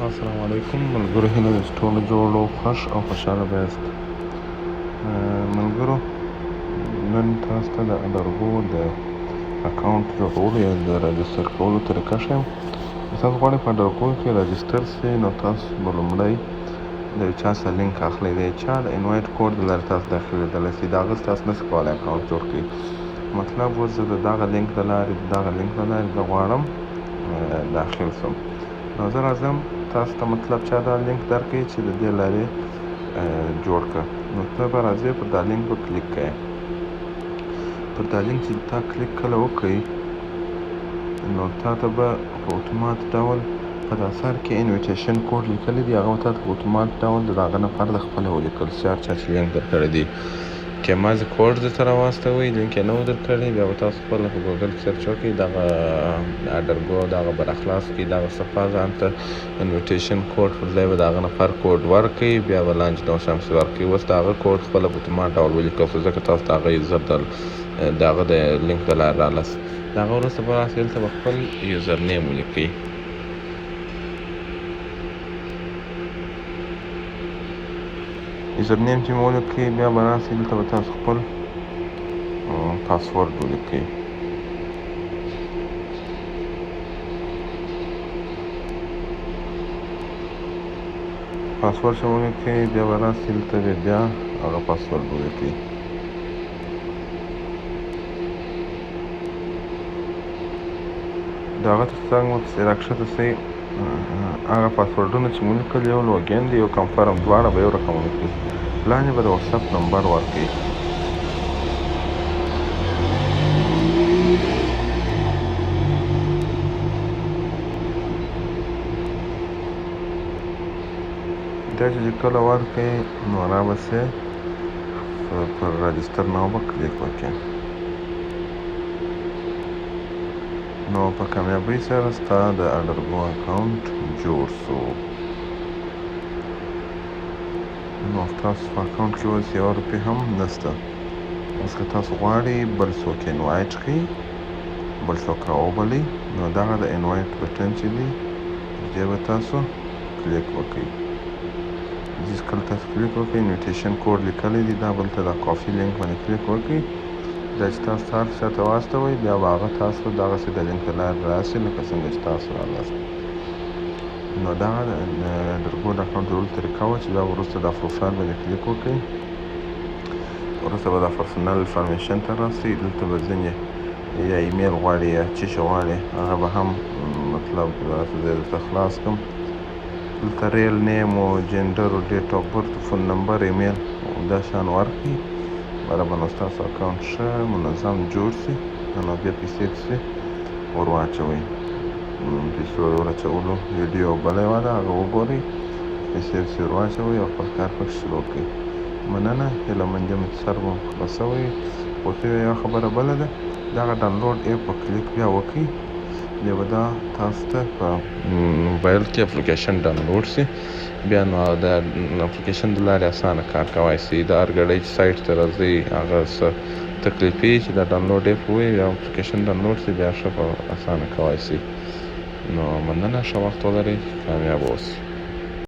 السلام علیکم ملګرو، هیله ده چې ټوله جوړ او خوښ او خوشحاله به یاست. ملګرو، نن تاسو ته د الرګو د اکاونټ جوړولو یا د راجستر کولو طریقه ښیم. تاسو غواړئ په الرګو کې راجستر سئ، نو تاسو به لومړی د یو چا څخه لینک اخلئ. د یو چا د انوایټ کوډ د لارې تاسو داخلېدلی سئ. د هغه تاسو نشئ کولی اکاونټ جوړ کړئ. مطلب اوس زه د دغه لینک د لارې زه غواړم داخل سم. نو زه راځم تاسو ته مطلب چا دا لینک درکوي چې د دې لارې جوړ کړه. نو ته به راځې پر دا لینک به کلیک کوې. پر دا لینک چې تا کلیک کله وکړئ، نو تا ته به په اتومات ډول په دا سر کې انویټیشن کوډ لیکلی دی. هغه به تا ته په اتومات ډول د هغه نفر د خپله ولیکل چې هر چا چې لینک درکړی دی. که مازې کوډ درته راواستوئ، لینک یې نه و درکړی، بیا به تاسو خپله په ګوګل کې سرچ وکړئ، دغه الرګو دغه براخلاص کړئ، دغه صفحه ځان ته انویټیشن کوډ پر ځای به د هغه نفر کوډ ورکړئ، بیا به لانچ نو شمس ورکړئ. اوس د هغه کوډ خپله په اتومات ډول ولیکئ، خو ځکه تاسو د هغه یوزر د هغه د لینک د لارې رالاست. د هغه وروسته به راسئ، دلته به خپل یوزر نیم ولیکئ. یوزر نیم چې مو ولیکئ، بیا به راسئ، دلته به تاسو خپل پاسورډ ولیکئ. پاسورډ چې ولیکئ، بیا به راسئ، دلته بیا هغه پاسورډ ولیکئ. د هغه تر څنګ ورپسې راکښته سئ. هغه پاسورډونه چې مو ولیکل، یو لوګین دی، یو کنفرم، دواړه به یو رقم ولیکئ. لاندې به د واتساپ نمبر ورکئ. دا چې کله ورکئ، نو رابسئ پر راجستر ناو به کلیک وکړئ. نو په کامیابۍ سره ستا د الرګو اکاونټ جوړ سو. نو تاسو په اکاونټ کې اوس یوه روپۍ هم نشته. اوس که تاسو غواړئ بل څوک انوایټ کړئ، بل څوک راوبلئ، نو دغه د انوایټ بټن چې دی، دې به تاسو کلیک وکړئ. چې کله تاسو کلیک وکړئ، انویټیشن کوډ لیکلی دی، دا بلته د کافي لینک باندې کلیک وکړئ. دا چې تاسو هر چا ته واستوئ، بیا به هغه تاسو دغسې د لینک له لارې راسي، لکه څنګه چې تاسو رالاست. نو دغه د الرګو د اکاونټ جوړولو طریقه وه چې بیا وروسته دا پروفایل باندې کلیک وکړئ. وروسته به دا پرسنل انفارمیشن ته راسئ. دلته به ځینې یا ایمیل غواړئ یا څه شی غواړئ، هغه به هم مطلب زه درته خلاص کړم. دلته ریل نیم و جنډر و ډیټ آف برت، فون نمبر، ایمیل دا شیان ورکړئ. برابر نو ستاسو اکاونټ ښه منظم جوړ سي. نو بیا پیسې پسې ور واچوئ. پیسو ور اچولو ویډیو بله یوه ده، هغه وګورئ، پیسې پسې ور واچوئ او خپل کار پکې شروع کړئ. مننه، هیله مند یم چې سر مو خلاصوئ. خو یوه خبره بله ده، دغه ډاونلوډ ایپ په کلیک بیا وکړئ، بیا به دا تاسو ته په موبایل کې اپلیکیشن ډاونلوډ سي. بیا نو د اپلیکیشن د لارې اسانه کار کولی سئ. د هر ګړۍ چې سایټ ته راځئ، هغه څه تکلیفي چې دا ډاونلوډ ایپ ووایي، یا اپلیکیشن ډاونلوډ سي، بیا ښه په اسانه کولی سئ. نو مننه، ښه وخت ولرئ، کامیاب اوسئ.